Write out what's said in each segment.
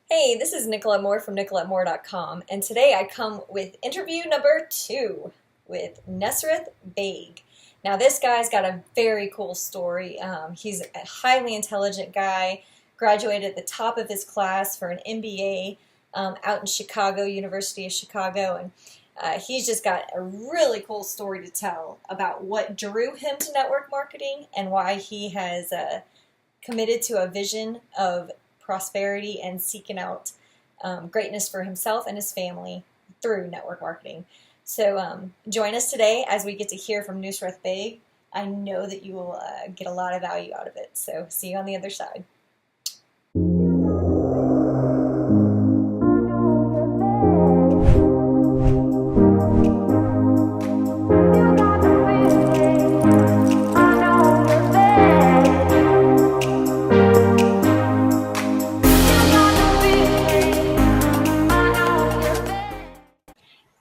Hey, this is Nicolette Moore from NicoletteMoore.com, and today I come with interview number 2 with Nusreth Baig. Now, this guy's got a very cool story. He's a highly intelligent guy, graduated at the top of his class for an MBA out in Chicago, University of Chicago, and he's just got a really cool story to tell about what drew him to network marketing and why he has committed to a vision of prosperity and seeking out greatness for himself and his family through network marketing. So join us today as we get to hear from Nusreth Baig. I know that you will get a lot of value out of it. So see you on the other side.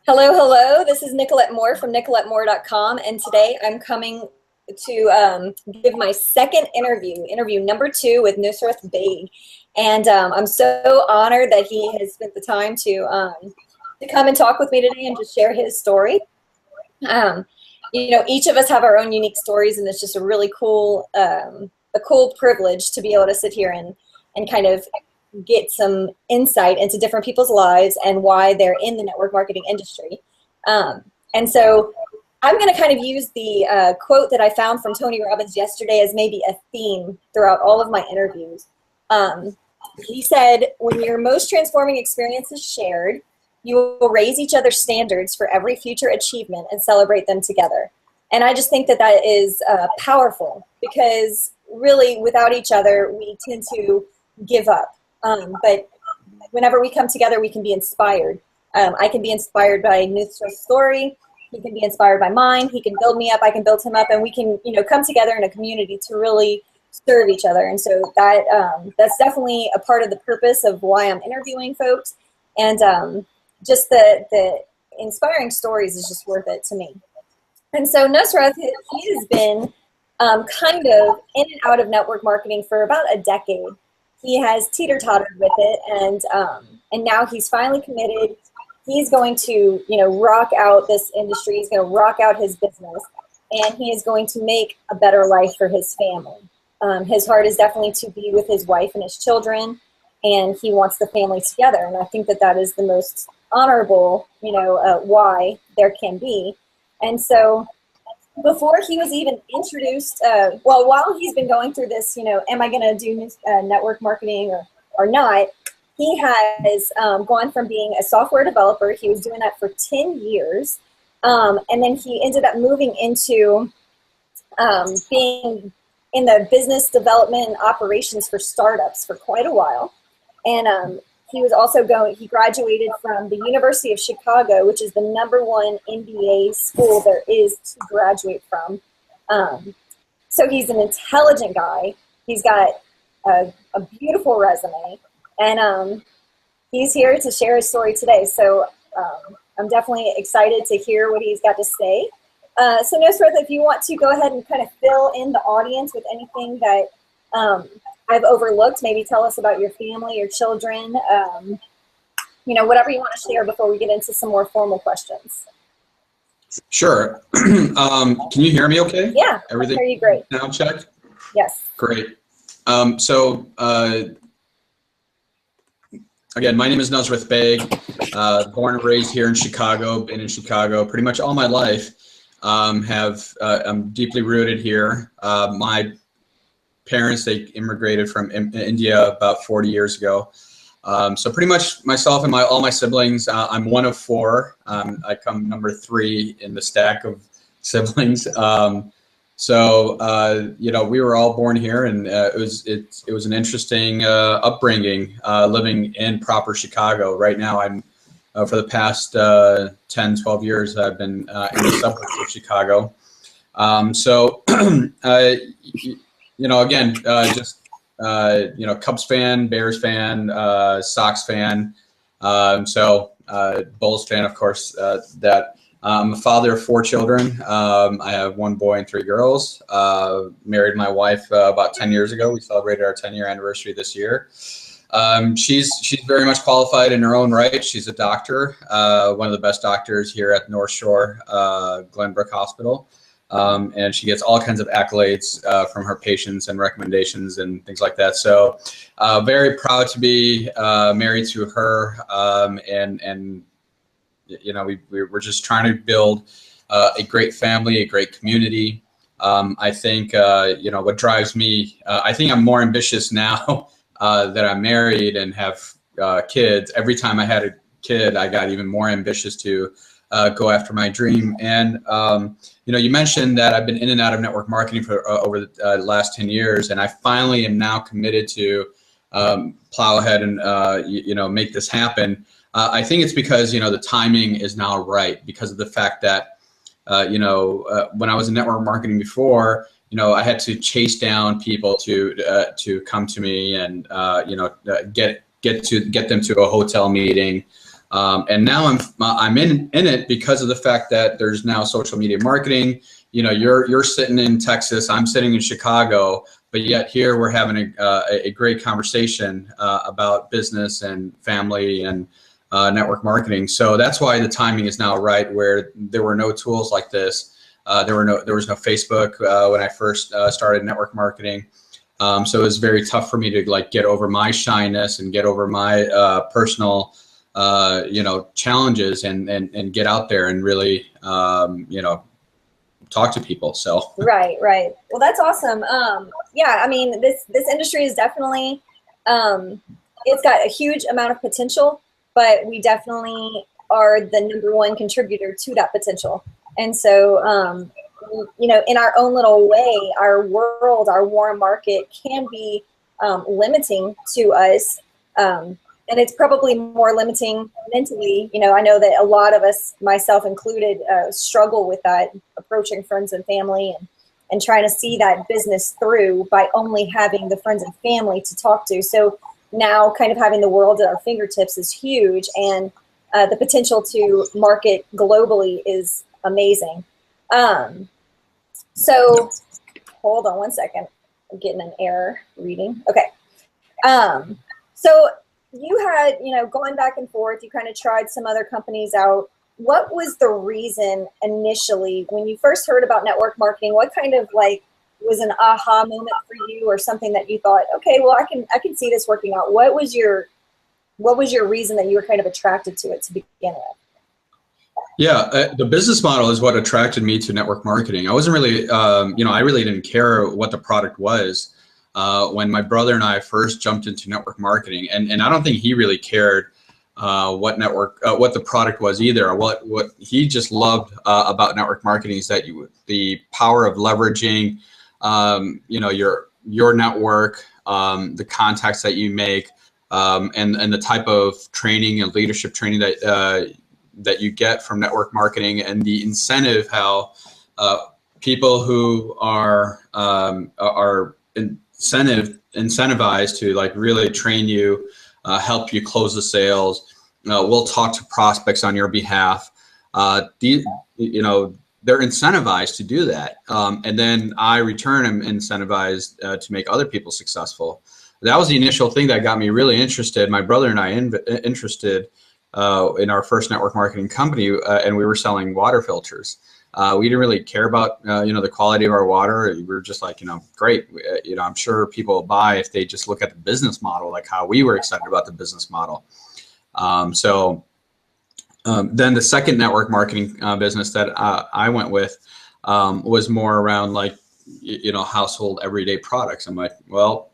Hello, hello. This is Nicolette Moore from NicoletteMoore.com, and today I'm coming to give my second interview number 2 with Nusreth Baig. And I'm so honored that he has spent the time to come and talk with me today and just share his story. Each of us have our own unique stories, and it's just a really cool, a cool privilege to be able to sit here and kind of get some insight into different people's lives and why they're in the network marketing industry. And so I'm going to kind of use the quote that I found from Tony Robbins yesterday as maybe a theme throughout all of my interviews. He said, when your most transforming experience is shared, you will raise each other's standards for every future achievement and celebrate them together. And I just think that that is powerful, because really without each other, we tend to give up. But whenever we come together, we can be inspired. I can be inspired by Nusreth's story. He can be inspired by mine. He can build me up. I can build him up, and we can, come together in a community to really serve each other. And so that's definitely a part of the purpose of why I'm interviewing folks. And just the inspiring stories is just worth it to me. And so Nusreth, he has been kind of in and out of network marketing for about a decade. He has teeter-tottered with it, and now he's finally committed. He's going to, rock out this industry. He's going to rock out his business, and he is going to make a better life for his family. His heart is definitely to be with his wife and his children, and he wants the family together. And I think that that is the most honorable, why there can be. And so before he was even introduced, while he's been going through this, am I going to do network marketing or not, he has gone from being a software developer. He was doing that for 10 years. And then he ended up moving into being in the business development and operations for startups for quite a while. And he was also he graduated from the University of Chicago, which is the #1 MBA school there is to graduate from. So he's an intelligent guy. He's got a beautiful resume, and he's here to share his story today. So I'm definitely excited to hear what he's got to say. So Nusreth, if you want to go ahead and kind of fill in the audience with anything that I've overlooked, maybe tell us about your family, your children, whatever you want to share before we get into some more formal questions. Sure. Can you hear me okay? Yeah, everything I hear you great. Now checked? Yes. Great. Again, my name is Nusreth Baig, born and raised here in Chicago, been in Chicago pretty much all my life. I'm deeply rooted here. My parents, they immigrated from India about 40 years ago. So pretty much myself and all my siblings, I'm one of 4. I come number 3 in the stack of siblings. We were all born here, and it was an interesting upbringing, living in proper Chicago. Right now, I'm for the past 10, 12 years, I've been in the suburbs of Chicago. Cubs fan, Bears fan, Sox fan, Bulls fan, of course. I'm a father of 4 children. I have 1 boy and 3 girls. Married my wife about 10 years ago. We celebrated our 10-year anniversary this year. She's very much qualified in her own right. She's a doctor, one of the best doctors here at North Shore Glenbrook Hospital. And she gets all kinds of accolades from her patients and recommendations and things like that. So very proud to be married to her. And you know, we're just trying to build a great family, a great community. I think, you know, what drives me, I think I'm more ambitious now that I'm married and have kids. Every time I had a kid, I got even more ambitious to go after my dream. And, you know, you mentioned that I've been in and out of network marketing for over the last 10 years, and I finally am now committed to plow ahead and, you know, make this happen. I think it's because, you know, the timing is now right because of the fact that, you know, when I was in network marketing before, you know, I had to chase down people to come to me and, you know, get them to a hotel meeting. And now I'm in it because of the fact that there's now social media marketing. You know, you're sitting in Texas, I'm sitting in Chicago, but yet here we're having a great conversation about business and family and network marketing. So that's why the timing is now right, where there were no tools like this. There was no Facebook when I first started network marketing. So it was very tough for me to like get over my shyness and get over my personal you know, challenges and get out there and really, you know, talk to people. So right. Well, that's awesome. Yeah, I mean, this industry is definitely, it's got a huge amount of potential, but we definitely are the #1 contributor to that potential. And so, you know, in our own little way, our world, our warm market can be limiting to us. And it's probably more limiting mentally. You know, I know that a lot of us, myself included, struggle with that, approaching friends and family and trying to see that business through by only having the friends and family to talk to. So now kind of having the world at our fingertips is huge, and the potential to market globally is amazing. So hold on one second. I'm getting an error reading. Okay. So you had, you know, going back and forth, you kind of tried some other companies out. What was the reason initially when you first heard about network marketing? What kind of like was an aha moment for you, or something that you thought, okay, well, I can see this working out? What was your reason that you were kind of attracted to it to begin with? yeah, the business model is what attracted me to network marketing. I wasn't really, you know, I really didn't care what the product was. When my brother and I first jumped into network marketing, and I don't think he really cared what the product was either. What he just loved about network marketing is that the power of leveraging, you know, your network, the contacts that you make, and the type of training and leadership training that you get from network marketing, and the incentive, how people who are incentivized to like really train you, help you close the sales. We'll talk to prospects on your behalf. You know, they're incentivized to do that, and then I return am incentivized to make other people successful. That was the initial thing that got me really interested. My brother and I interested in our first network marketing company, and we were selling water filters. We didn't really care about, you know, the quality of our water. We were just like, you know, great. You know, I'm sure people will buy if they just look at the business model, like how we were excited about the business model. Then the second network marketing business that I went with was more around like, you know, household everyday products. I'm like, well,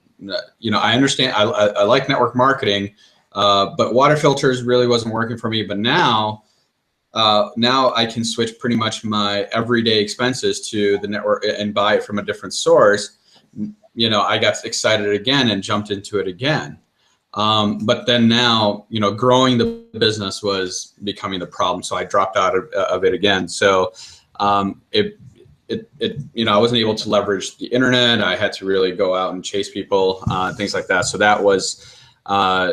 you know, I understand. I like network marketing, but water filters really wasn't working for me. But now I can switch pretty much my everyday expenses to the network and buy it from a different source. You know, I got excited again and jumped into it again. But then now, you know, growing the business was becoming the problem. So I dropped out of it again. So you know, I wasn't able to leverage the internet. I had to really go out and chase people, things like that. So that was,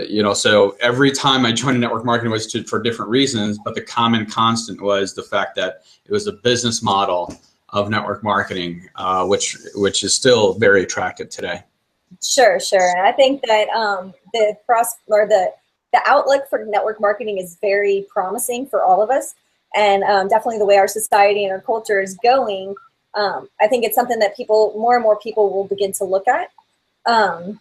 you know, so every time I joined network marketing was for different reasons, but the common constant was the fact that it was a business model of network marketing, which is still very attractive today. Sure, sure. And I think that the outlook for network marketing is very promising for all of us, and definitely the way our society and our culture is going. I think it's something that more and more people will begin to look at. Um,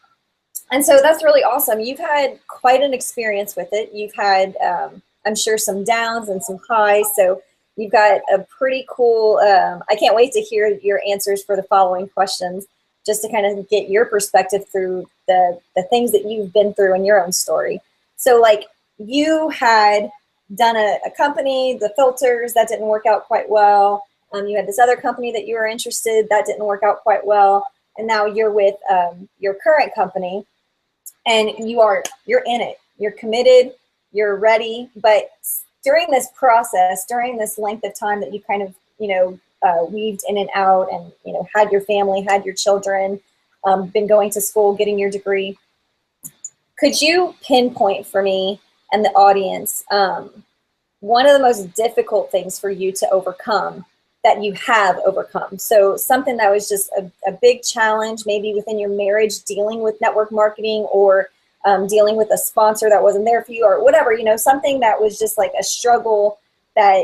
and so that's really awesome. You've had quite an experience with it. You've had, I'm sure, some downs and some highs. So you've got a pretty cool, I can't wait to hear your answers for the following questions, just to kind of get your perspective through the things that you've been through in your own story. So like you had done a company, the filters, that didn't work out quite well. You had this other company that you were interested, that didn't work out quite well. And now you're with your current company, and you're in it, you're committed, you're ready. But during this process, during this length of time that you kind of, weaved in and out, and, had your family, had your children, been going to school, getting your degree, could you pinpoint for me and the audience one of the most difficult things for you to overcome that you have overcome? So something that was just a big challenge, maybe within your marriage, dealing with network marketing, or dealing with a sponsor that wasn't there for you, or whatever, something that was just like a struggle that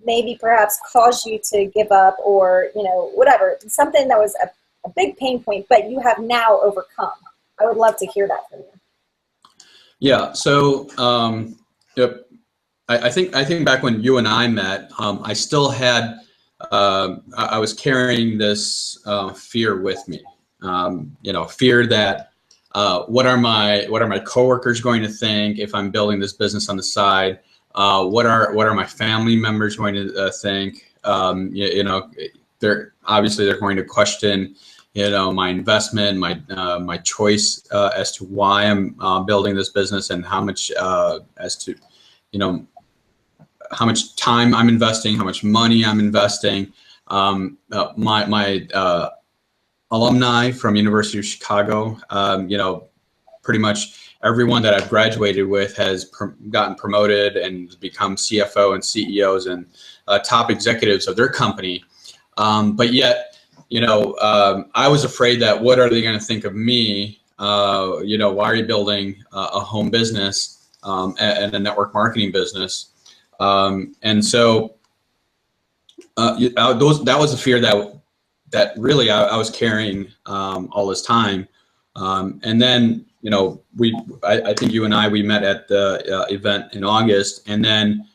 maybe perhaps caused you to give up, or, whatever, something that was a big pain point, but you have now overcome. I would love to hear that from you. Yeah. So, yep. I think back when you and I met, I still had, I was carrying this fear with me. Fear that what are my coworkers going to think if I'm building this business on the side? What are my family members going to think? They're going to question, my investment, my choice as to why I'm building this business, and how much as to, how much time I'm investing, how much money I'm investing. My alumni from University of Chicago, pretty much everyone that I've graduated with has gotten promoted and become CFO and CEOs and top executives of their company. But yet, I was afraid that what are they going to think of me? Why are you building a home business and a network marketing business? And so that was a fear that really I was carrying all this time. And then, I think you and we met at the event in August, and then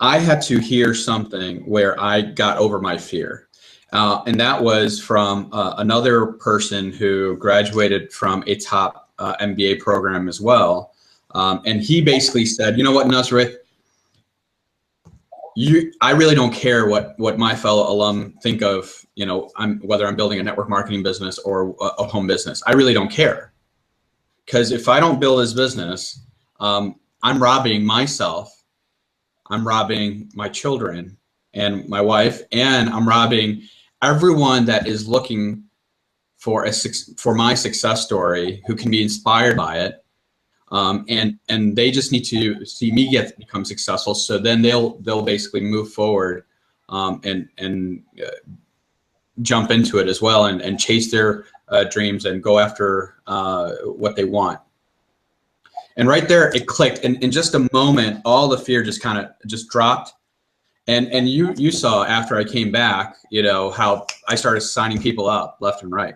I had to hear something where I got over my fear. And that was from another person who graduated from a top MBA program as well. And he basically said, you know what, Nusreth, I really don't care what my fellow alum think of, whether I'm building a network marketing business or a home business. I really don't care. Because if I don't build this business, I'm robbing myself, I'm robbing my children and my wife, and I'm robbing everyone that is looking for my success story, who can be inspired by it. And they just need to see me become successful, so then they'll basically move forward and jump into it as well, and chase their dreams and go after what they want. And right there, it clicked. And in just a moment, all the fear just kind of dropped. And you saw after I came back, how I started signing people up left and right.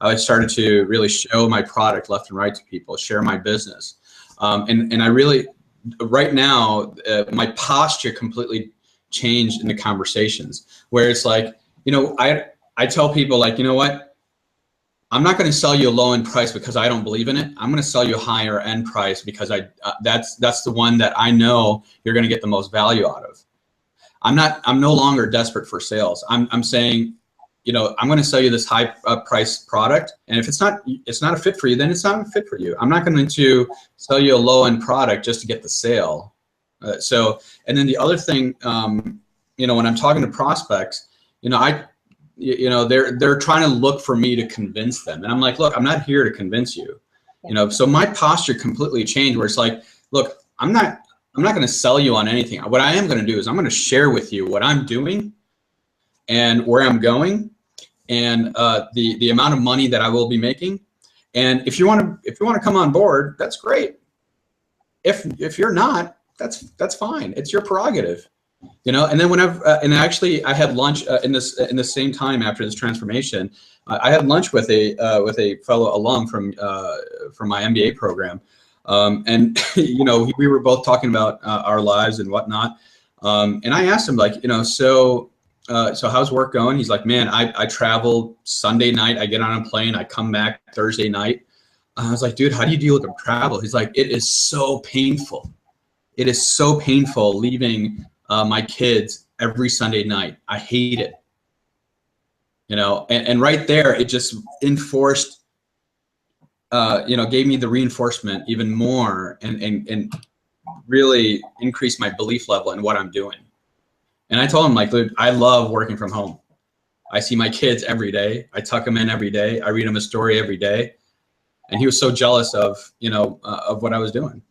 I started to really show my product left and right to people, share my business. And I really, right now, my posture completely changed in the conversations, where it's like, I tell people, like, you know what? I'm not going to sell you a low end price because I don't believe in it. I'm going to sell you a higher end price because that's the one that I know you're going to get the most value out of. I'm no longer desperate for sales. I'm saying, I'm going to sell you this high price product, and if it's not a fit for you, then it's not a fit for you. I'm not going to sell you a low end product just to get the sale. And then the other thing, when I'm talking to prospects, they're trying to look for me to convince them, and I'm like, look, I'm not here to convince you. So my posture completely changed, where it's like, look, I'm not going to sell you on anything. What I am going to do is I'm going to share with you what I'm doing and where I'm going. and the amount of money that I will be making. And if you want to come on board, that's great. If you're not, that's fine. It's your prerogative, you know. And then whenever and actually I had lunch in the same time after this transformation. I had lunch with a fellow alum from my MBA program, and you know, we were both talking about our lives and whatnot. And I asked him, like, you know, so how's work going? He's like, man, I travel Sunday night. I get on a plane. I come back Thursday night. I was like, dude, how do you deal with the travel? He's like, it is so painful. It is so painful leaving my kids every Sunday night. I hate it. You know, and right there, it just enforced, you know, gave me the reinforcement even more, and really increased my belief level in what I'm doing. And I told him, like, dude, I love working from home. I see my kids every day. I tuck them in every day. I read them a story every day. And he was so jealous of, you know, of what I was doing.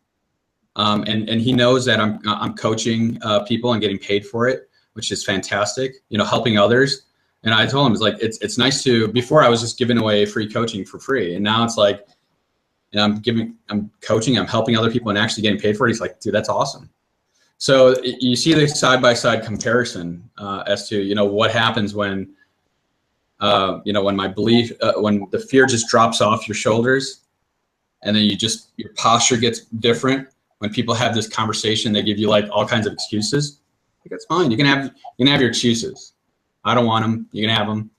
And he knows that I'm coaching people and getting paid for it, which is fantastic. You know, helping others. And I told him, it's like, it's nice to, before I was just giving away free coaching for free. And now it's like, you know, I'm coaching, I'm helping other people and actually getting paid for it. He's like, dude, that's awesome. So you see the side-by-side comparison as to, you know, what happens when, you know, when my belief, when the fear just drops off your shoulders, and then your posture gets different. When people have this conversation, they give you like all kinds of excuses. Like, that's fine. You can have your excuses. I don't want them. You can have them.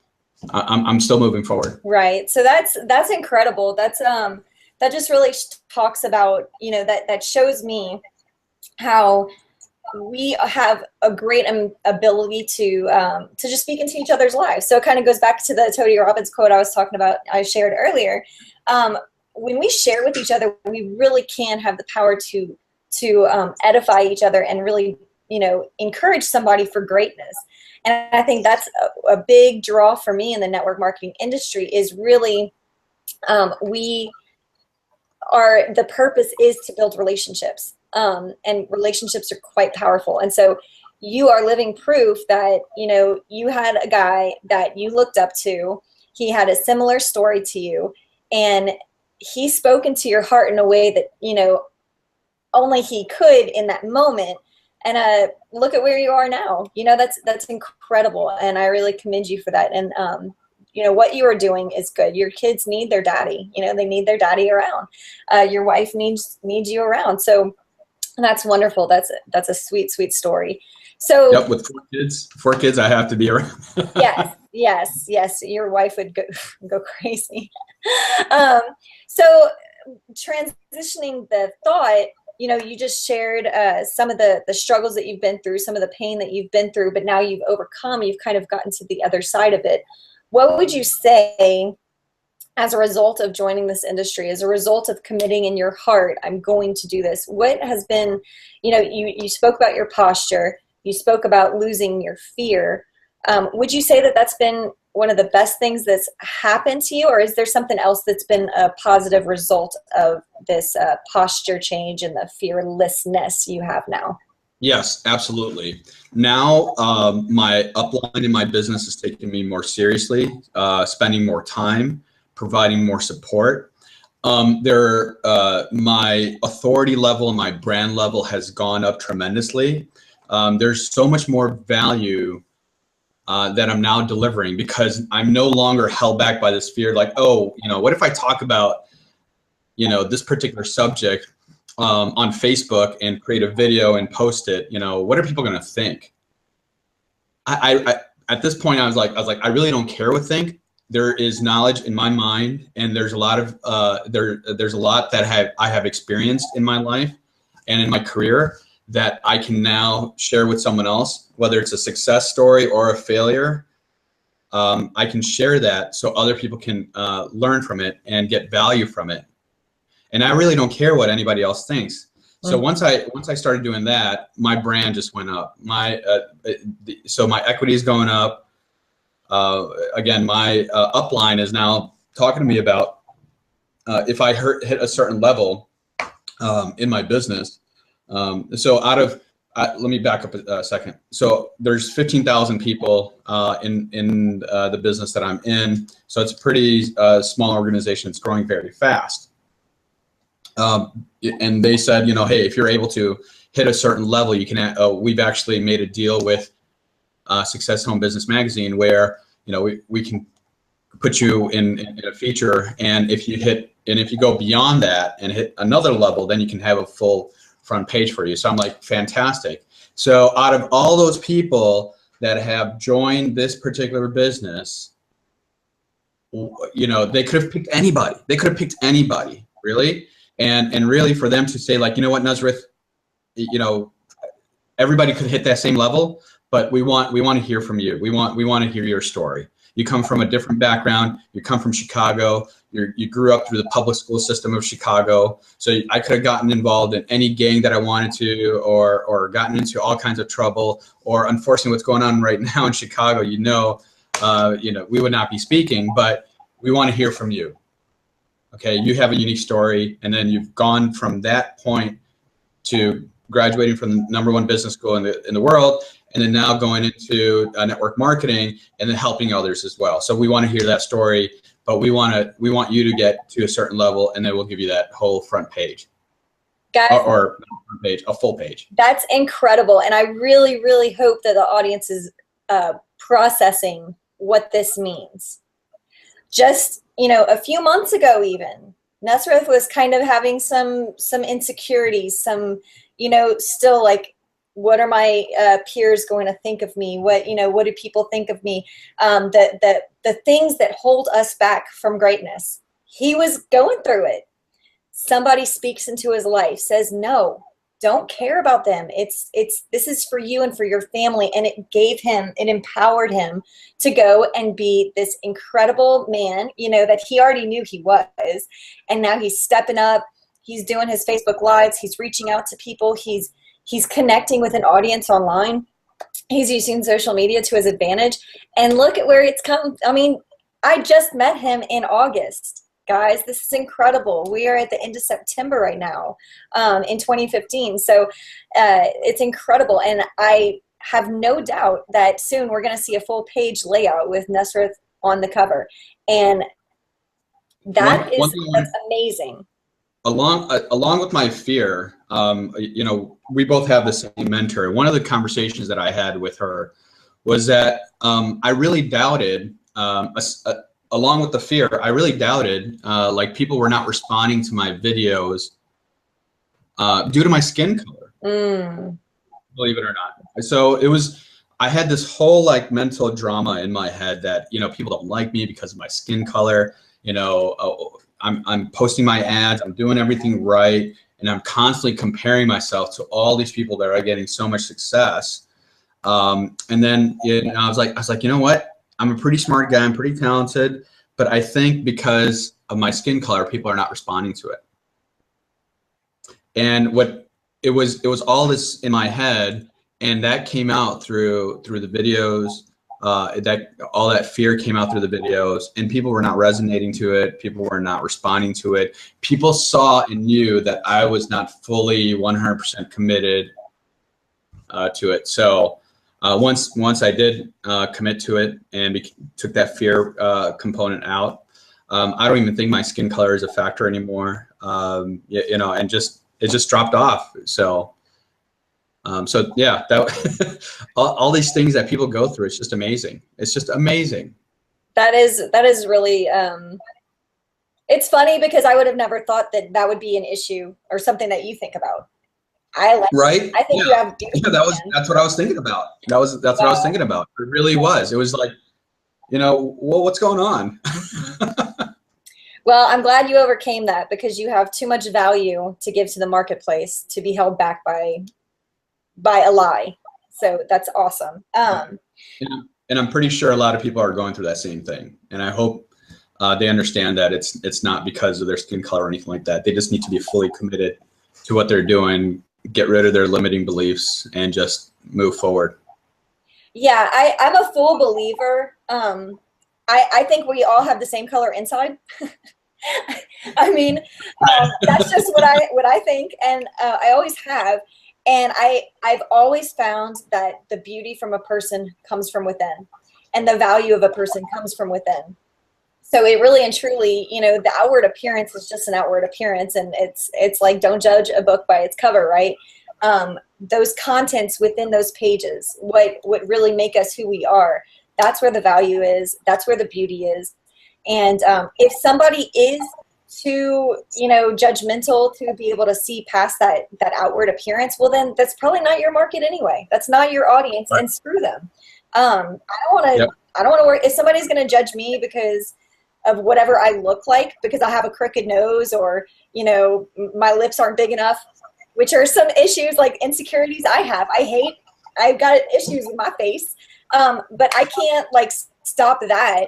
I'm still moving forward. Right. So that's incredible. That's that just really talks about, you know, that shows me how we have a great ability to just speak into each other's lives. So it kind of goes back to the Tony Robbins quote I was talking about, I shared earlier. When we share with each other, we really can have the power to edify each other and really, you know, encourage somebody for greatness. And I think that's a big draw for me in the network marketing industry is really, the purpose is to build relationships. And relationships are quite powerful. And so you are living proof that, you know, you had a guy that you looked up to. He had a similar story to you, and he spoke into your heart in a way that, you know, only he could in that moment. And look at where you are now. You know, that's incredible. And I really commend you for that. And, you know, what you are doing is good. Your kids need their daddy. You know, they need their daddy around. Your wife needs you around. So that's wonderful. That's a sweet, sweet story. So yep, with 4 kids, I have to be around. yes. Your wife would go crazy. So transitioning the thought, you know, you just shared some of the struggles that you've been through, some of the pain that you've been through, but now you've overcome, you've kind of gotten to the other side of it. What would you say as a result of joining this industry, as a result of committing in your heart, I'm going to do this? What has been, you know, you spoke about your posture, you spoke about losing your fear. Would you say that that's been one of the best things that's happened to you, or is there something else that's been a positive result of this posture change and the fearlessness you have now? Yes, absolutely. Now, my upline in my business is taking me more seriously, spending more time, providing more support. My authority level and my brand level has gone up tremendously. There's so much more value that I'm now delivering because I'm no longer held back by this fear. Like, oh, you know, what if I talk about, you know, this particular subject on Facebook and create a video and post it? You know, what are people going to think? I at this point, I was like, I really don't care what think. There is knowledge in my mind, and there's a lot of there's a lot that I have experienced in my life and in my career that I can now share with someone else, whether it's a success story or a failure. I can share that so other people can learn from it and get value from it. And I really don't care what anybody else thinks. So once I started doing that, my brand just went up. So my equity is going up. Again, my upline is now talking to me about if I hit a certain level in my business. So out of let me back up a second. So there's 15,000 people in the business that I'm in. So it's a pretty small organization. It's growing very fast. And they said, you know, hey, if you're able to hit a certain level, you can. We've actually made a deal with Success Home Business Magazine where, you know, we can put you in a feature, and if you go beyond that and hit another level, then you can have a full front page for you. So I'm like, fantastic. So out of all those people that have joined this particular business, you know, they could have picked anybody. They could have picked anybody, really. And really for them to say, like, you know what, Nusreth, you know, everybody could hit that same level, but we want to hear from you. We want to hear your story. You come from a different background. You come from Chicago. You grew up through the public school system of Chicago. So I could have gotten involved in any gang that I wanted to, or gotten into all kinds of trouble, or unfortunately what's going on right now in Chicago, you know, we would not be speaking, but we want to hear from you. Okay, you have a unique story, and then you've gone from that point to graduating from the #1 business school in the world, and then now going into network marketing and then helping others as well. So we want to hear that story, but we want you to get to a certain level, and then we'll give you that whole front page. Guys, or front page, a full page. That's incredible, and I really, really hope that the audience is processing what this means. Just, you know, a few months ago, even Nusreth was kind of having some insecurities, some, you know, still like, what are my peers going to think of me? What do people think of me? The things that hold us back from greatness. He was going through it. Somebody speaks into his life, says, no, don't care about them. This is for you and for your family. And it empowered him to go and be this incredible man, you know, that he already knew he was. And now he's stepping up. He's doing his Facebook Lives. He's reaching out to people. He's connecting with an audience online. He's using social media to his advantage. And look at where it's come. I mean, I just met him in August. Guys, this is incredible. We are at the end of September right now, in 2015. So it's incredible. And I have no doubt that soon we're going to see a full page layout with Nusreth on the cover. And that's amazing. Along with my fear, you know, we both have the same mentor. One of the conversations that I had with her was that I really doubted, along with the fear, I really doubted, like, people were not responding to my videos due to my skin color, believe it or not. So I had this whole like mental drama in my head that, you know, people don't like me because of my skin color. You know, I'm posting my ads, I'm doing everything right, and I'm constantly comparing myself to all these people that are getting so much success. And then, you know, I was like, you know what? I'm a pretty smart guy, I'm pretty talented, but I think because of my skin color, people are not responding to it. And it was all this in my head, and that came out through the videos. All that fear came out through the videos, and people were not resonating to it. People were not responding to it. People saw and knew that I was not fully 100% committed to it. So once I did commit to it and took that fear component out, I don't even think my skin color is a factor anymore. You know, and it just dropped off. So. So yeah, all these things that people go through, it's just amazing. It's just amazing. That is really, it's funny because I would have never thought that would be an issue or something that you think about. Right? I think you have. Yeah, that's what I was thinking about. That's what I was thinking about. It really was. It was like, you know, well, what's going on? Well, I'm glad you overcame that, because you have too much value to give to the marketplace to be held back by a lie. So that's awesome. And I'm pretty sure a lot of people are going through that same thing. And I hope they understand that it's not because of their skin color or anything like that. They just need to be fully committed to what they're doing, get rid of their limiting beliefs, and just move forward. Yeah, I'm a full believer. I think we all have the same color inside. I mean, that's just what I think. And I always have. And I've always found that the beauty from a person comes from within, and the value of a person comes from within. So it really and truly, you know, the outward appearance is just an outward appearance, and it's like, don't judge a book by its cover, right? Those contents within those pages, what really make us who we are, that's where the value is. That's where the beauty is. And if somebody is too, you know, judgmental to be able to see past that outward appearance, well, then that's probably not your market anyway. That's not your audience, and screw them. I don't want to. Yep. I don't want to work. If somebody's going to judge me because of whatever I look like, because I have a crooked nose, or, you know, my lips aren't big enough, which are some issues, like insecurities I have. I've got issues with my face, but I can't like stop that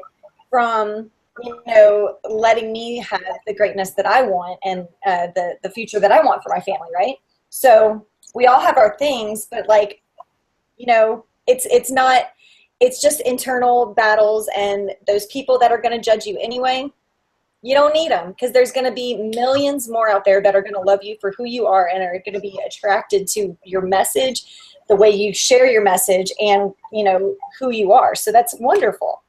from, you know, letting me have the greatness that I want, and the future that I want for my family, right? So we all have our things, but like, you know, it's just internal battles, and those people that are going to judge you anyway, you don't need them, because there's going to be millions more out there that are going to love you for who you are, and are going to be attracted to your message, the way you share your message, and, you know, who you are. So that's wonderful.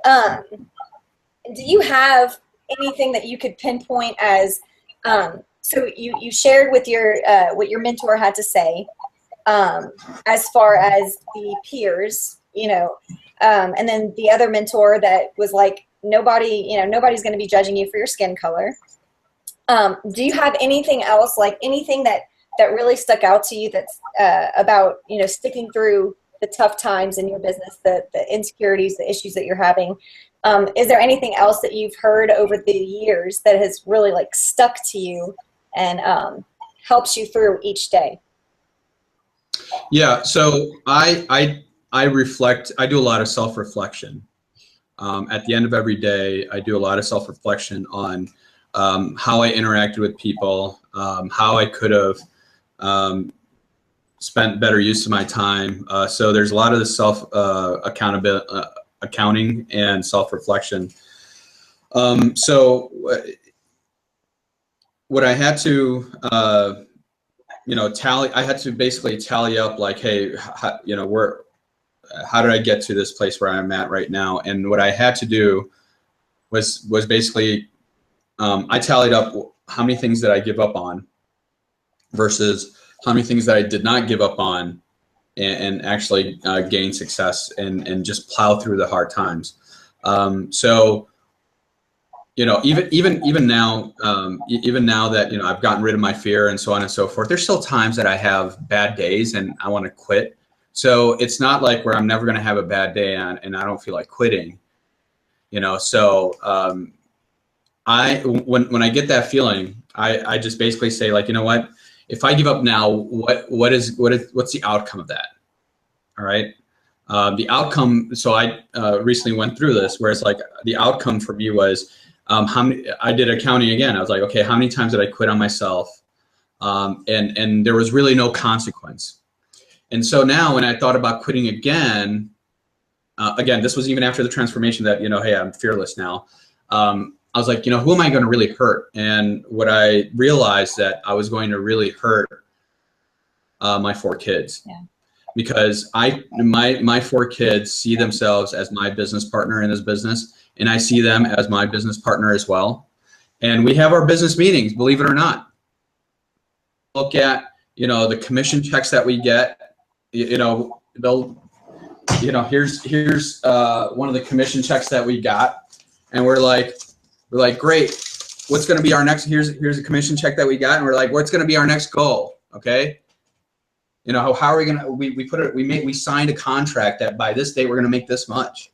Do you have anything that you could pinpoint as, so you shared with your, what your mentor had to say, as far as the peers, you know, and then the other mentor that was like, nobody's going to be judging you for your skin color. Do you have anything else, like anything that really stuck out to you that's about, you know, sticking through the tough times in your business, the insecurities, the issues that you're having? Is there anything else that you've heard over the years that has really like stuck to you and helps you through each day? Yeah, so I reflect. I do a lot of self-reflection. At the end of every day, I do a lot of self-reflection on how I interacted with people, how I could have spent better use of my time. So there's a lot of the accounting and self-reflection. So what I had to, you know, I had to basically tally up, like, hey, you know, how did I get to this place where I'm at right now? And what I had to do was basically, I tallied up how many things that I give up on versus how many things that I did not give up on, and actually gain success and just plow through the hard times. So, you know, even now that, you know, I've gotten rid of my fear and so on and so forth, there's still times that I have bad days and I want to quit. So it's not like where I'm never going to have a bad day and I don't feel like quitting, you know. So when I get that feeling, I just basically say, like, you know what, if I give up now, what's the outcome of that? All right. The outcome. So I recently went through this, where it's like the outcome for me was, I did accounting again. I was like, okay, how many times did I quit on myself? And there was really no consequence. And so now when I thought about quitting again, this was even after the transformation that, you know, hey, I'm fearless now. I was like, you know, who am I going to really hurt? And what I realized that I was going to really hurt my 4 kids. Yeah. Because my 4 kids see themselves as my business partner in this business, and I see them as my business partner as well. And we have our business meetings, believe it or not. Look at, you know, the commission checks that we get. You know, here's one of the commission checks that we got, and we're like, great, what's going to be our next? Here's a commission check that we got, and we're like, what's going to be our next goal? Okay. You know, how are we gonna? We signed a contract that by this date we're gonna make this much.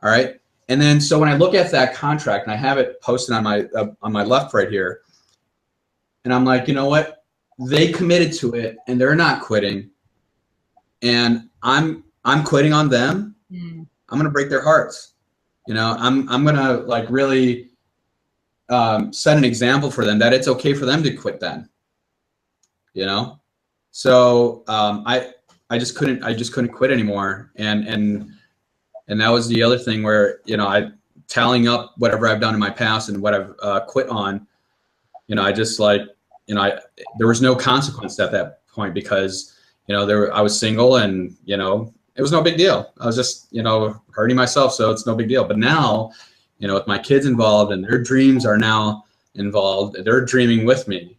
All right, and then so when I look at that contract, and I have it posted on my left right here, and I'm like, you know what? They committed to it, and they're not quitting, and I'm quitting on them. I'm gonna break their hearts. You know, I'm gonna like really set an example for them that it's okay for them to quit then. You know. So I just couldn't quit anymore, and that was the other thing where, you know, tallying up whatever I've done in my past and what I've quit on, you know, I just, like, you know, there was no consequence at that point because, you know, I was single and, you know, it was no big deal. I was just, you know, hurting myself. So it's no big deal. But now, you know, with my kids involved and their dreams are now involved, they're dreaming with me.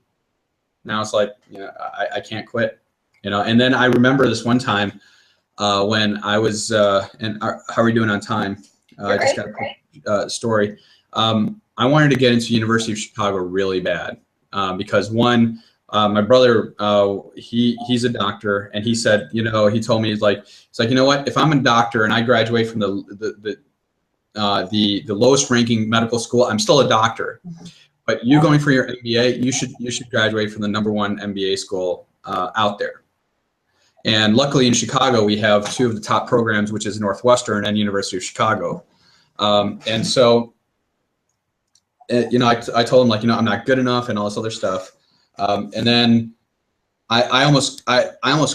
Now it's like, you know, I can't quit, you know. And then I remember this one time when I was, and how are we doing on time? I just got a quick story. I wanted to get into University of Chicago really bad because one, my brother, he's a doctor, and he said, you know, he told me, he's like, you know what? If I'm a doctor and I graduate from the lowest ranking medical school, I'm still a doctor. But you going for your MBA, you should graduate from the #1 MBA school out there. And luckily in Chicago, we have 2 of the top programs, which is Northwestern and University of Chicago. And so, you know, I told him, like, you know, I'm not good enough and all this other stuff. And then I almost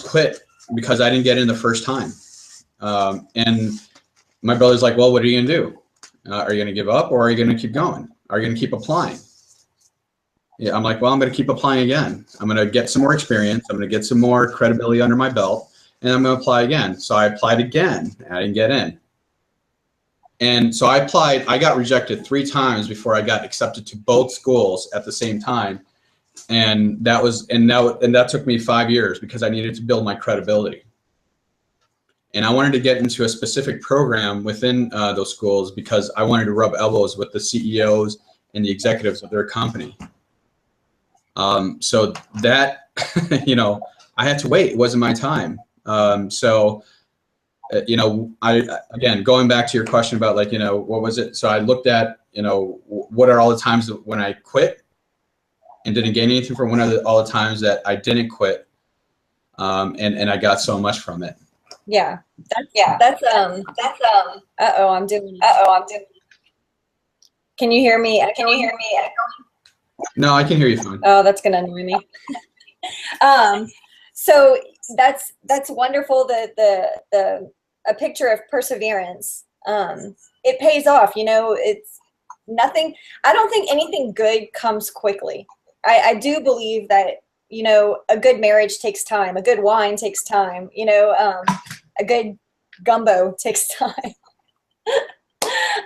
quit because I didn't get in the first time. And my brother's like, well, what are you gonna do? Are you gonna give up, or are you gonna keep going? Are you gonna keep applying? Yeah, I'm like, well, I'm gonna keep applying again. I'm gonna get some more experience. I'm gonna get some more credibility under my belt, and I'm gonna apply again. So I applied again, and I didn't get in. And so I applied. I got rejected 3 times before I got accepted to both schools at the same time. And that took me 5 years because I needed to build my credibility. And I wanted to get into a specific program within those schools because I wanted to rub elbows with the CEOs and the executives of their company. So that, you know, I had to wait. It wasn't my time. You know, again, going back to your question about, like, you know, what was it? So I looked at, you know, what are all the times when I quit and didn't gain anything from, one of all the times that I didn't quit, and I got so much from it. Yeah, I'm doing. Can you hear me? No, I can hear you fine. Oh, that's gonna annoy me. So that's wonderful. A picture of perseverance. It pays off. You know, it's nothing. I don't think anything good comes quickly. I do believe that, you know, a good marriage takes time. A good wine takes time. You know, a good gumbo takes time.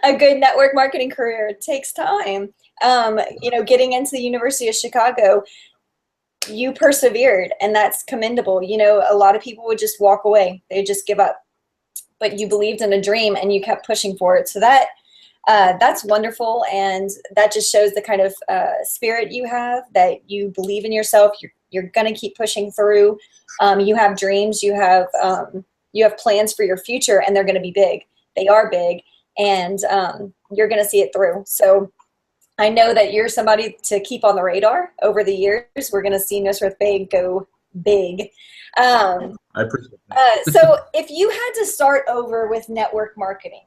A good network marketing career takes time. You know, getting into the University of Chicago, you persevered, and that's commendable. You know, a lot of people would just walk away. They just give up. But you believed in a dream and you kept pushing for it. So that's wonderful, and that just shows the kind of spirit you have, that you believe in yourself. You're gonna keep pushing through. You have dreams. You have plans for your future, and they're gonna be big. They are big, and you're gonna see it through. So I know that you're somebody to keep on the radar over the years. We're gonna see Nusreth Baig go big. I appreciate that. So if you had to start over with network marketing,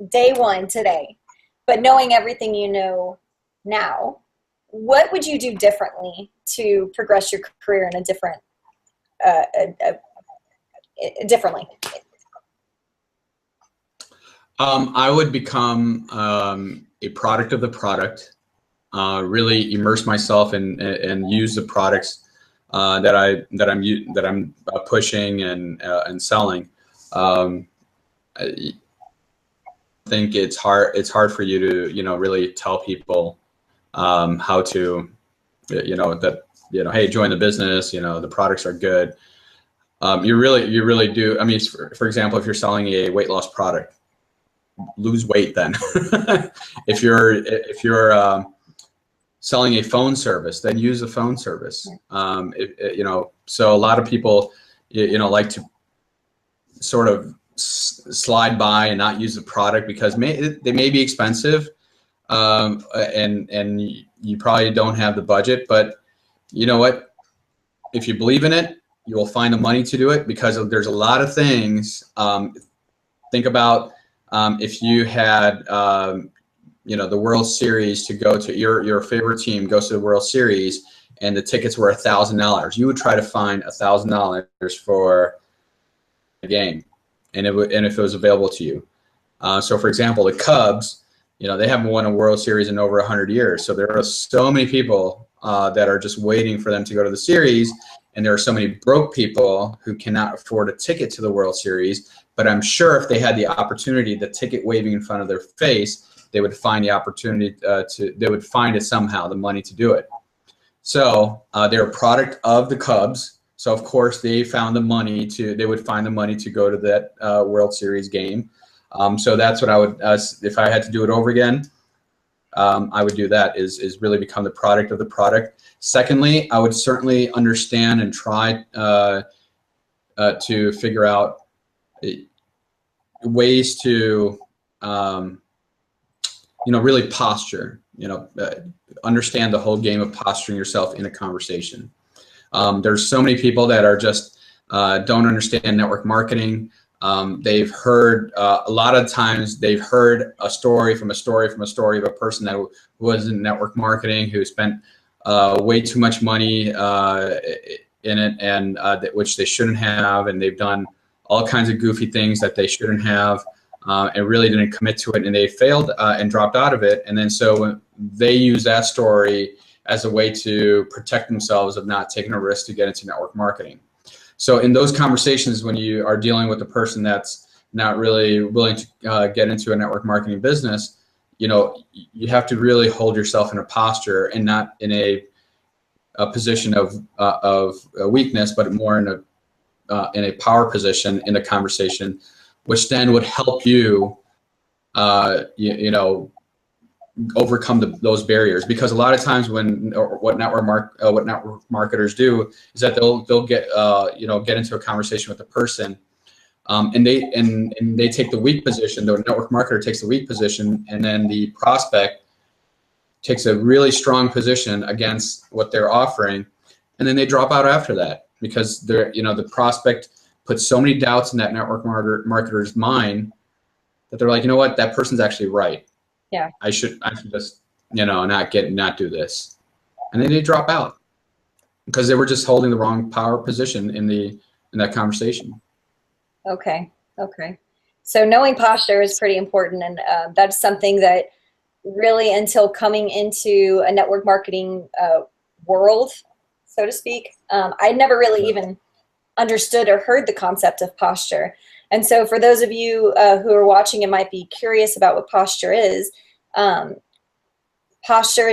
day one today, but knowing everything you know now, what would you do differently to progress your career in a differently? I would become a product of the product, really immerse myself and use the products that I'm pushing and selling. I think it's hard for you to, you know, really tell people how to, you know, hey, join the business, you know, the products are good. You really do. I mean, for example, if you're selling a weight loss product, lose weight then. If you're selling a phone service, then use a phone service. You know, so a lot of people, you know, like to sort of slide by and not use the product because they may be expensive, and you probably don't have the budget. But you know what? If you believe in it, you will find the money to do it, because there's a lot of things. Think about if you had, you know, the World Series to go to, your favorite team goes to the World Series, and the tickets were $1,000. You would try to find $1,000 for a game, and if it was available to you. So, for example, the Cubs, you know, they haven't won a World Series in over 100 years. So there are so many people that are just waiting for them to go to the series. And there are so many broke people who cannot afford a ticket to the World Series. But I'm sure if they had the opportunity, the ticket waving in front of their face, they would find the opportunity they would find it somehow, the money to do it. So they're a product of the Cubs. So of course they found the money they would find the money to go to that World Series game. So that's what I would, if I had to do it over again, I would do that, is really become the product of the product. Secondly, I would certainly understand and try to figure out ways to, really posture, understand the whole game of posturing yourself in a conversation. There's so many people that are just don't understand network marketing. They've heard a lot of times they've heard a story of a person that was in network marketing who spent way too much money in it, and which they shouldn't have, and they've done all kinds of goofy things that they shouldn't have, and really didn't commit to it, and they failed and dropped out of it. And then so they use that story as a way to protect themselves of not taking a risk to get into network marketing. So in those conversations, when you are dealing with a person that's not really willing to get into a network marketing business, you have to really hold yourself in a posture and not in a position of weakness, but more in a power position in the conversation, which then would help you, overcome those barriers. Because a lot of times what network marketers do is that they'll get into a conversation with a person, and they take the weak position. The network marketer takes the weak position, and then the prospect takes a really strong position against what they're offering, and then they drop out after that because the prospect puts so many doubts in that network marketer's mind that they're like, you know what, that person's actually right. Yeah. I should just, not do this. And then they drop out because they were just holding the wrong power position in that conversation. Okay. So knowing posture is pretty important. And that's something that really, until coming into a network marketing world, so to speak, I never really even understood or heard the concept of posture. And so for those of you who are watching and might be curious about what posture is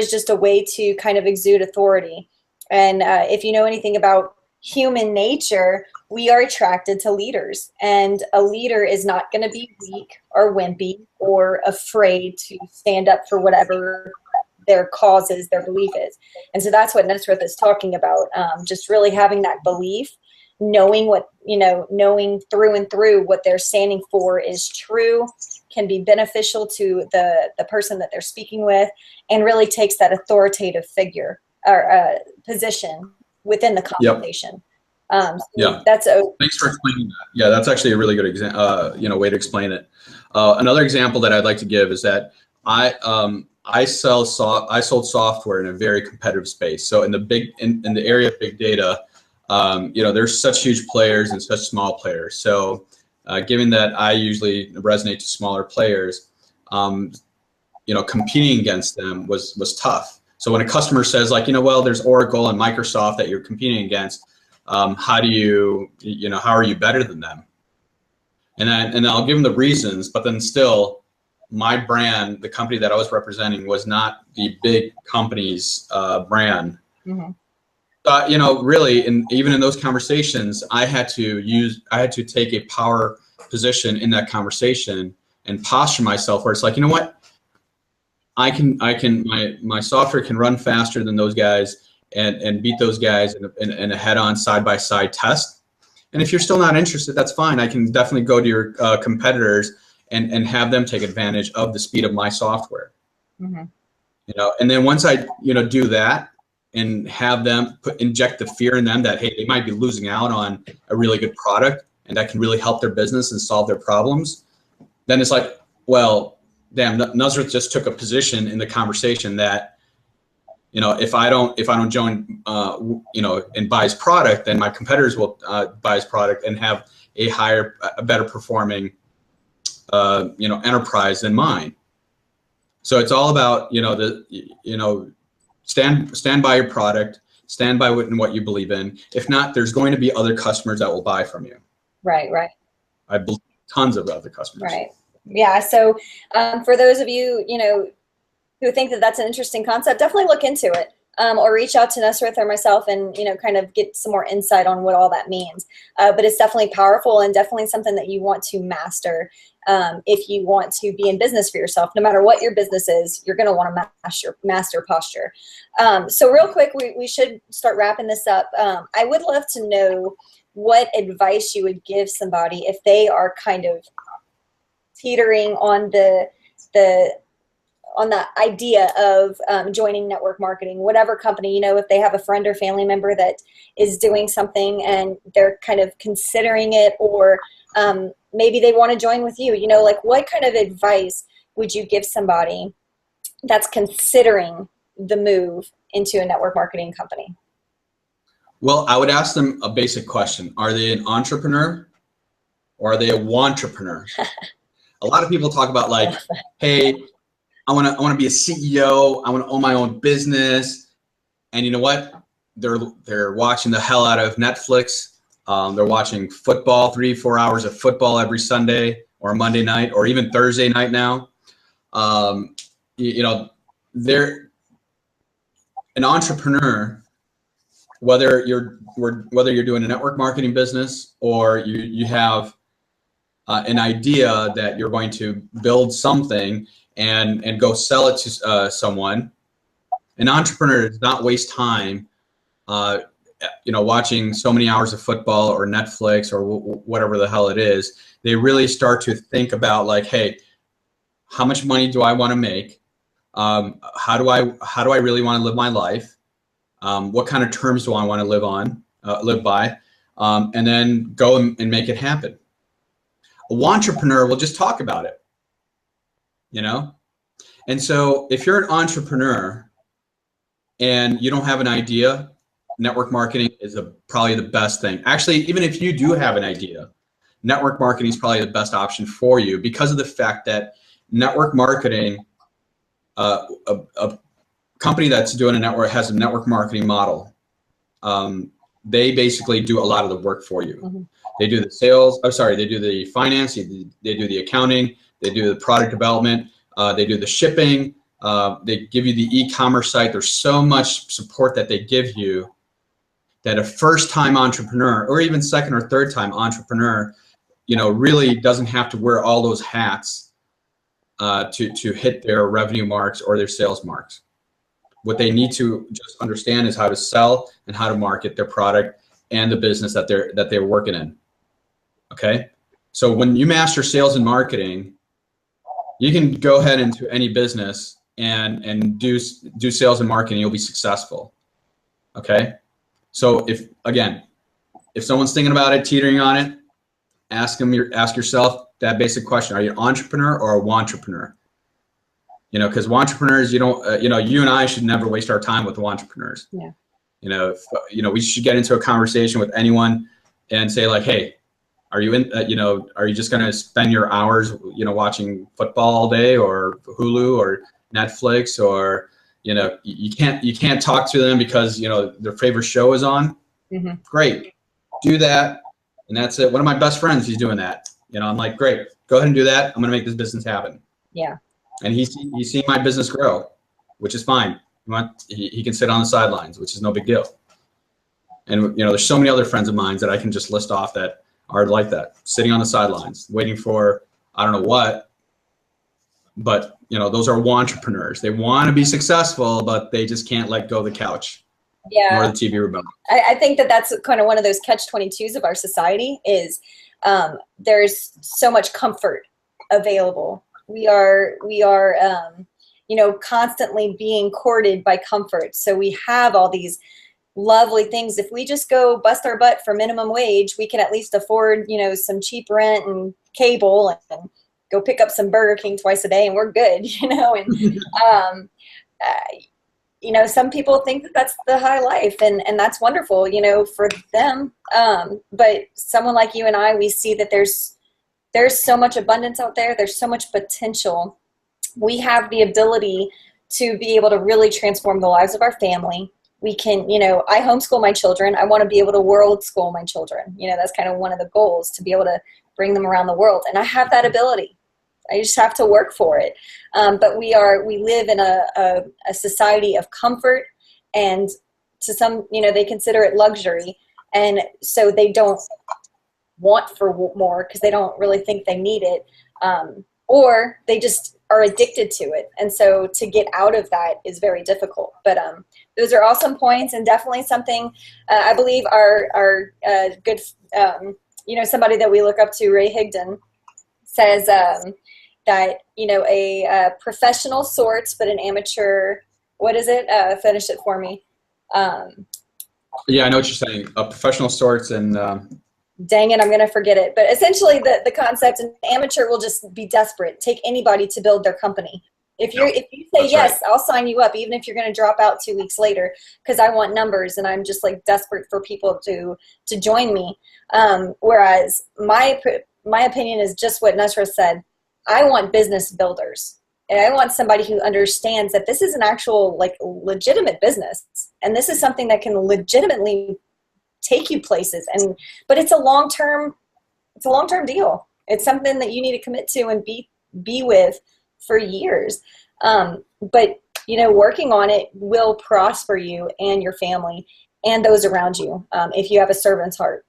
just a way to kind of exude authority. And if you know anything about human nature, we are attracted to leaders. And a leader is not going to be weak or wimpy or afraid to stand up for whatever their cause is, their belief is. And so that's what Nusreth is talking about, just really having that belief, knowing through and through what they're standing for is true, can be beneficial to the person that they're speaking with, and really takes that authoritative figure or position within the conversation. Yep. Thanks for explaining that. Yeah, that's actually a really good way to explain it. Another example that I'd like to give is that I sold software in a very competitive space. So in the area of big data, there's such huge players and such small players. So given that I usually resonate to smaller players, competing against them was tough. So when a customer says like, there's Oracle and Microsoft that you're competing against, how are you better than them? And I'll give them the reasons, but then still my brand, the company that I was representing, was not the big company's brand. Mm-hmm. Really, even in those conversations, I had to take a power position in that conversation and posture myself where it's like, my software can run faster than those guys and beat those guys in a head-on side-by-side test. And if you're still not interested, that's fine. I can definitely go to your competitors and have them take advantage of the speed of my software. Mm-hmm. And then once I do that and have them inject the fear in them that, hey, they might be losing out on a really good product and that can really help their business and solve their problems, then it's like, well, damn, Nusreth just took a position in the conversation that, if I don't join, and buy his product, then my competitors will buy his product and have a better performing, enterprise than mine. So it's all about, stand by your product, stand by what you believe in. If not, there's going to be other customers that will buy from you. Right. I believe tons of other customers. Right. Yeah. So for those of you, who think that that's an interesting concept, definitely look into it. Or reach out to Nusreth or myself and, kind of get some more insight on what all that means. But it's definitely powerful and definitely something that you want to master if you want to be in business for yourself. No matter what your business is, you're going to want to master posture. So real quick, we should start wrapping this up. I would love to know what advice you would give somebody if they are kind of teetering on the idea of joining network marketing, whatever company, if they have a friend or family member that is doing something and they're kind of considering it, or maybe they want to join with you, like what kind of advice would you give somebody that's considering the move into a network marketing company? Well, I would ask them a basic question. Are they an entrepreneur or are they a wantrepreneur? A lot of people talk about like, hey, I want to be a CEO. I want to own my own business. And you know what? They're watching the hell out of Netflix. They're watching football, 3-4 hours of football every Sunday or Monday night or even Thursday night now. They're an entrepreneur, whether you're doing a network marketing business or you have an idea that you're going to build something and go sell it to someone. An entrepreneur does not waste time, watching so many hours of football or Netflix or whatever the hell it is. They really start to think about like, hey, how much money do I want to make? How do I really want to live my life? What kind of terms do I want to live by? And then go and make it happen. A wantrepreneur will just talk about it. And so if you're an entrepreneur and you don't have an idea, network marketing is probably the best thing. Actually, even if you do have an idea, network marketing is probably the best option for you because of the fact that network marketing, a company that's doing has a network marketing model. They basically do a lot of the work for you. Mm-hmm. They do the sales. They do the finance. They do the accounting. They do the product development. They do the shipping. They give you the e-commerce site. There's so much support that they give you that a first-time entrepreneur or even second or third-time entrepreneur, really doesn't have to wear all those hats to hit their revenue marks or their sales marks. What they need to just understand is how to sell and how to market their product and the business that they're working in. Okay, so when you master sales and marketing, you can go ahead into any business and do sales and marketing. You'll be successful. Okay, so if someone's thinking about it, teetering on it, ask yourself that basic question: are you an entrepreneur or a wantrepreneur? Because wantrepreneurs, you and I should never waste our time with wantrepreneurs. Yeah. We should get into a conversation with anyone and say like, hey, are you are you just going to spend your hours, watching football all day or Hulu or Netflix or, you can't talk to them because, their favorite show is on. Mm-hmm. Great. Do that. And that's it. One of my best friends, he's doing that. I'm like, great, go ahead and do that. I'm going to make this business happen. Yeah. And he's seen my business grow, which is fine. He can sit on the sidelines, which is no big deal. And, there's so many other friends of mine that I can just list off that are like that, sitting on the sidelines, waiting for, I don't know what, but, those are wantrepreneurs. They want to be successful, but they just can't let go of the couch. Yeah. Or the TV remote. I think that's kind of one of those catch-22s of our society is there's so much comfort available. We are constantly being courted by comfort. So we have all these lovely things. If we just go bust our butt for minimum wage, we can at least afford, some cheap rent and cable and go pick up some Burger King twice a day and we're good, and, some people think that that's the high life and that's wonderful, for them. But someone like you and I, we see that there's so much abundance out there. There's so much potential. We have the ability to be able to really transform the lives of our family. We can, I homeschool my children. I want to be able to world school my children. That's kind of one of the goals, to be able to bring them around the world. And I have that ability. I just have to work for it. But we live in a society of comfort, and to some, they consider it luxury. And so they don't want for more because they don't really think they need it. Or they just are addicted to it. And so to get out of that is very difficult. But those are awesome points, and definitely something I believe our good, somebody that we look up to, Ray Higdon, says that, a professional sorts, but an amateur, what is it? Finish it for me. Yeah, I know what you're saying. Professional sorts and... Dang it, I'm going to forget it. But essentially the concept, an amateur will just be desperate, take anybody to build their company. If you say yes, right, I'll sign you up, even if you're going to drop out 2 weeks later, because I want numbers and I'm just like desperate for people to join me. Whereas my opinion is just what Nusreth said. I want business builders. And I want somebody who understands that this is an actual, like, legitimate business. And this is something that can legitimately take you places. But it's a long-term deal. It's something that you need to commit to and be with for years. But, working on it will prosper you and your family and those around you if you have a servant's heart.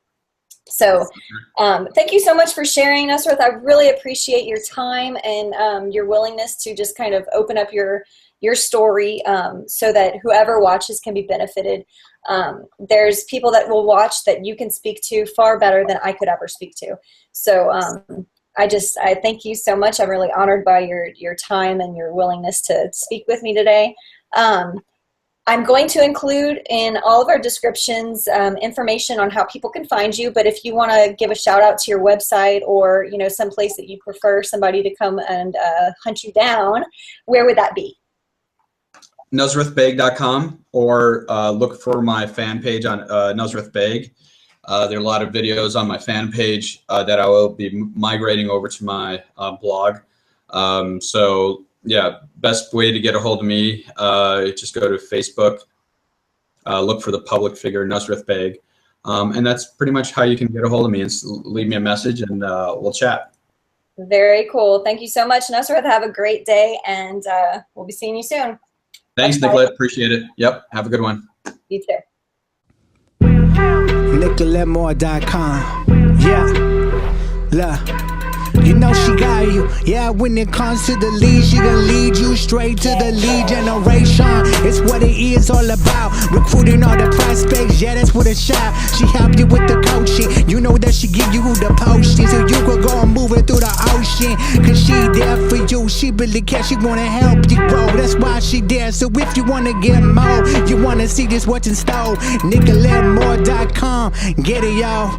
So thank you so much for sharing, Nusreth. I really appreciate your time and your willingness to just kind of open up your story so that whoever watches can be benefited. There's people that will watch that you can speak to far better than I could ever speak to. So I thank you so much. I'm really honored by your time and your willingness to speak with me today. I'm going to include in all of our descriptions information on how people can find you, but if you want to give a shout out to your website or some place that you prefer somebody to come and hunt you down, where would that be? Nusrethbaig.com, or look for my fan page on Nusreth Baig. There are a lot of videos on my fan page that I will be migrating over to my blog. So yeah, best way to get a hold of me, just go to Facebook, look for the public figure Nusreth Baig, and that's pretty much how you can get a hold of me, and leave me a message and we'll chat. Very cool. Thank you so much, Nusreth. Have a great day, and we'll be seeing you soon. Thanks, Nicolette. Appreciate it. Yep. Have a good one. You too. NicoletteMoore.com. Yeah. Look. You know she got you. Yeah, when it comes to the lead, she gon' lead you straight to the lead generation. It's what it is all about. Recruiting all the prospects, yeah, that's what a shot. She help you with the coaching. You know that she give you the posting, so you could go and move it through the ocean. Cause she there for you. She really cares. She wanna help you grow. That's why she there. So if you wanna get more, you wanna see this what's in store, NicoletteMoore.com. Get it, y'all.